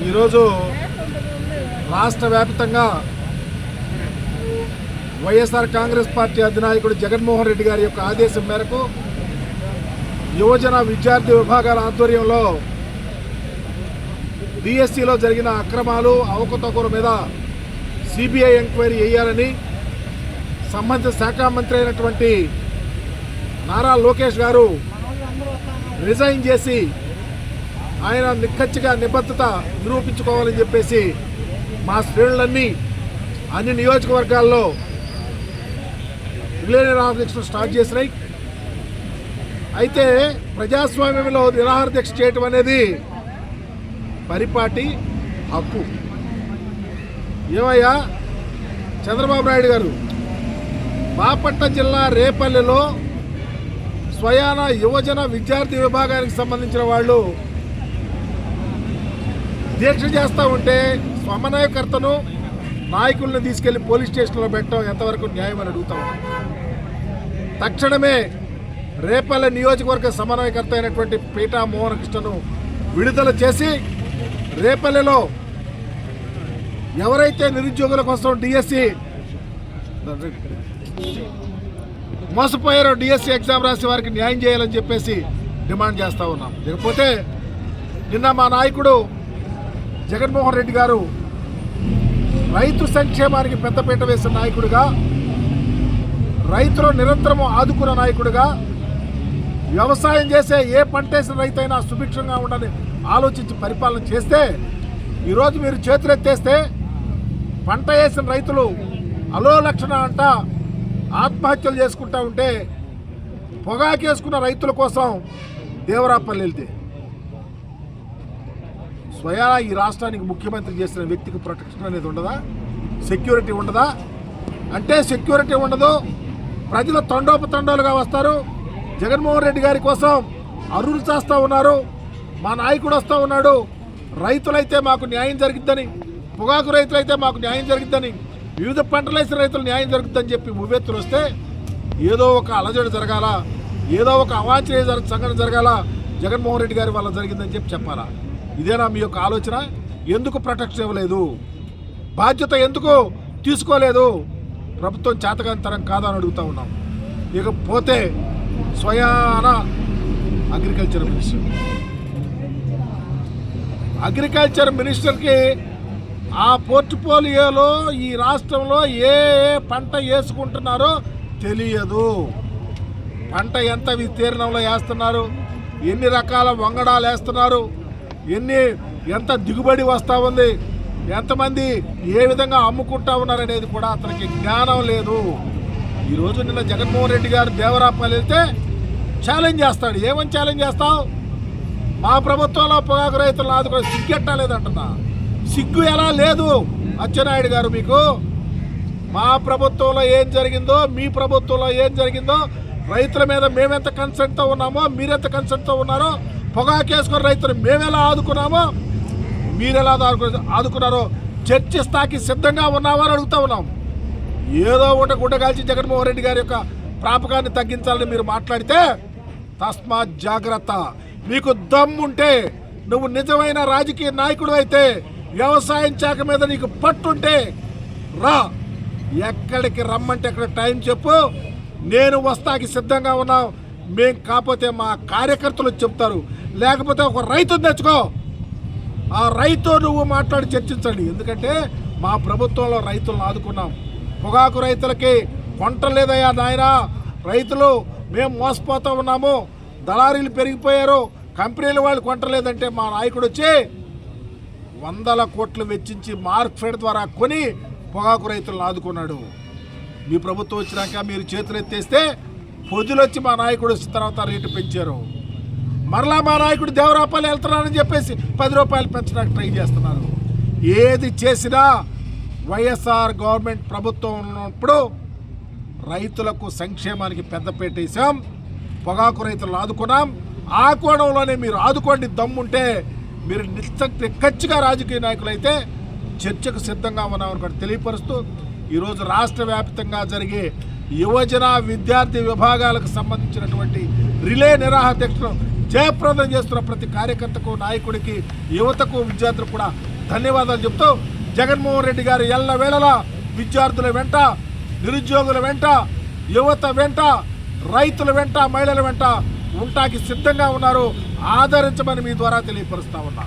ఈరోజు రాష్ట్ర వ్యాప్తంగా వైఎస్ఆర్ కాంగ్రెస్ పార్టీ అధినాయకుడు జగన్మోహన్ రెడ్డి గారి యొక్క ఆదేశం మేరకు యువజన విద్యార్థి విభాగాల ఆధ్వర్యంలో డిఎస్సిలో జరిగిన అక్రమాలు అవకతవకల మీద సిబిఐ ఎంక్వైరీ చేయాలని సంబంధిత శాఖ మంత్రి అయినటువంటి నారా లోకేష్ గారు రిజైన్ చేసి ఆయన నిక్కచ్చిగా నిబద్ధత నిరూపించుకోవాలని చెప్పేసి మా శ్రేణులన్నీ అన్ని నియోజకవర్గాల్లో రిలే నిరాహార దీక్షలు స్టార్ట్ చేసినాయి. అయితే ప్రజాస్వామ్యంలో నిరాహార దీక్ష చేయటం అనేది పరిపాటి హక్కు. ఏమయ్యా చంద్రబాబు నాయుడు గారు బాపట్ల జిల్లా రేపల్లెలో స్వయాన యువజన విద్యార్థి విభాగానికి సంబంధించిన వాళ్ళు దీక్ష చేస్తూ ఉంటే సమన్వయకర్తను నాయకులను తీసుకెళ్లి పోలీస్ స్టేషన్లో పెట్టడం ఎంతవరకు న్యాయం అని అడుగుతా ఉన్నాం. తక్షణమే రేపల్లె నియోజకవర్గ సమన్వయకర్త అయినటువంటి పీటా మోహన కృష్ణను విడుదల చేసి రేపల్లెలో ఎవరైతే నిరుద్యోగుల కోసం డిఎస్సి మోసపోయారో డిఎస్సి ఎగ్జామ్ రాసి వారికి న్యాయం చేయాలని చెప్పేసి డిమాండ్ చేస్తూ ఉన్నాం. లేకపోతే నిన్న మా నాయకుడు జగన్మోహన్ రెడ్డి గారు రైతు సంక్షేమానికి పెద్దపీట వేసిన నాయకుడిగా, రైతులు నిరంతరము ఆదుకున్న నాయకుడిగా, వ్యవసాయం చేసే ఏ పంట వేసిన రైతైనా సుభిక్షంగా ఉండాలని ఆలోచించి పరిపాలన చేస్తే ఈరోజు మీరు చేతులెత్తేస్తే పంట వేసిన రైతులు అలో లక్షణ అంట ఆత్మహత్యలు చేసుకుంటూ ఉంటే పొగాకేసుకున్న రైతుల కోసం దేవరాపల్లి వెళ్తే స్వయాన ఈ రాష్ట్రానికి ముఖ్యమంత్రి చేసిన వ్యక్తికి ప్రొటెక్షన్ అనేది ఉండదా? సెక్యూరిటీ ఉండదా? అంటే సెక్యూరిటీ ఉండదు, ప్రజలు తండోపతండాలుగా వస్తారు. జగన్మోహన్ రెడ్డి గారి కోసం అరులు చేస్తూ ఉన్నారు. మా నాయకుడు వస్తూ ఉన్నాడు, రైతులైతే మాకు న్యాయం జరిగిద్దని, పొగాకు రైతులైతే మాకు న్యాయం జరిగిద్దని, వివిధ పంటలు వేసిన రైతులు న్యాయం జరుగుతుందని చెప్పి ఉవ్వెత్తులు వస్తే ఏదో ఒక అలజడి జరగాల, ఏదో ఒక అవాంఛనీయ సంఘటన జరగాల, జగన్మోహన్ రెడ్డి గారి వల్ల జరిగిందని చెప్పాలా? ఇదేనా మీ యొక్క ఆలోచన? ఎందుకు ప్రొటెక్షన్ ఇవ్వలేదు? బాధ్యత ఎందుకు తీసుకోలేదు? ప్రభుత్వం చేతకాంతరం కాదని అడుగుతూ ఉన్నాం. ఇకపోతే స్వయాన అగ్రికల్చర్ మినిస్టర్కి ఆ పోర్ట్ఫోలియోలో ఈ రాష్ట్రంలో ఏ పంట వేసుకుంటున్నారో తెలియదు. పంట ఎంత విస్తీర్ణంలో వేస్తున్నారు, ఎన్ని రకాల వంగడాలు వేస్తున్నారు, ఎంత దిగుబడి వస్తూ ఉంది, ఎంతమంది ఏ విధంగా అమ్ముకుంటా ఉన్నారనేది కూడా అతనికి జ్ఞానం లేదు. ఈరోజు నిన్న జగన్మోహన్ రెడ్డి గారు దేవరాపల్లి వెళ్తే ఛాలెంజ్ చేస్తాడు. ఏమని ఛాలెంజ్ చేస్తావు? మా ప్రభుత్వంలో పొగాకు రైతులను ఆదుకొని సిగ్గెట్టలేదంటున్నా. సిగ్గు ఎలా లేదు అచ్చెన్నాయుడు గారు మీకు? మా ప్రభుత్వంలో ఏం జరిగిందో, మీ ప్రభుత్వంలో ఏం జరిగిందో, రైతుల మీద మేమెంత కన్సర్న్తో ఉన్నామో, మీరెంత కన్సర్న్తో ఉన్నారో, పొగాకేసుకున్న రైతులు మేమెలా ఆదుకున్నామో, మీరెలా ఆదుకున్నారో చర్చిస్తాకి సిద్ధంగా ఉన్నామో అని అడుగుతూ ఉన్నాం. ఏదో ఒకటి గుడ్డగాల్చి జగన్మోహన్ రెడ్డి గారి యొక్క ప్రాపకాన్ని తగ్గించాలని మీరు మాట్లాడితే తస్మాత్ జాగ్రత్త. నీకు దమ్ముంటే, నువ్వు నిజమైన రాజకీయ నాయకుడు అయితే, వ్యవసాయం శాఖ మీద నీకు పట్టుంటే రా, ఎక్కడికి రమ్మంటే అక్కడ టైం చెప్పు, నేను వస్తాకి సిద్ధంగా ఉన్నావు. మేం కాకపోతే మా కార్యకర్తలు చెప్తారు, లేకపోతే ఒక రైతుని తెచ్చుకో, ఆ రైతు నువ్వు మాట్లాడి చర్చించండి. ఎందుకంటే మా ప్రభుత్వంలో రైతులను ఆదుకున్నాం. పొగాకు రైతులకి కొంటలేదయ్యా నాయనా, రైతులు మేము మోసపోతూ ఉన్నాము, దళారీలు పెరిగిపోయారు, కంపెనీల వాళ్ళు కొంటలేదంటే మా నాయకుడు వచ్చి 100 కోట్లు వెచ్చించి మార్కెట్ ద్వారా కొని పొగాకు రైతులను ఆదుకున్నాడు. మీ ప్రభుత్వం వచ్చినాక మీరు చేతులు ఎత్తేస్తే పొద్దులు వచ్చి మా నాయకుడు వచ్చిన తర్వాత రేటు పెంచారు. మరలా మా నాయకుడు దేవరాపల్లి వెళ్తున్నానని చెప్పేసి 10 రూపాయలు పెంచడానికి ట్రై చేస్తున్నారు. ఏది చేసినా వైఎస్ఆర్ గవర్నమెంట్ ప్రభుత్వం ఉన్నప్పుడు రైతులకు సంక్షేమానికి పెద్దపీట వేసాం, పొగాకు రైతులను ఆదుకున్నాం. ఆ కోణంలోనే మీరు ఆదుకోండి. దమ్ముంటే మీరు నిక్కచ్చిగా రాజకీయ నాయకులు అయితే చర్చకు సిద్ధంగా ఉన్నామని కూడా తెలియపరుస్తూ ఈరోజు రాష్ట్ర వ్యాప్తంగా జరిగే యువజన విద్యార్థి విభాగాలకు సంబంధించినటువంటి రిలే నిరాహార దీక్షను జయప్రదం చేస్తున్న ప్రతి కార్యకర్తకు, నాయకుడికి, యువతకు, విద్యార్థులకు కూడా ధన్యవాదాలు చెప్తూ జగన్మోహన్ రెడ్డి గారు ఎల్లవేళలా విద్యార్థుల వెంట, నిరుద్యోగుల వెంట, యువత వెంట, రైతుల వెంట, మహిళల వెంట ఉంటాకి సిద్ధంగా ఉన్నారు. ఆదరించమని మీ ద్వారా తెలియపరుస్తా ఉన్నా.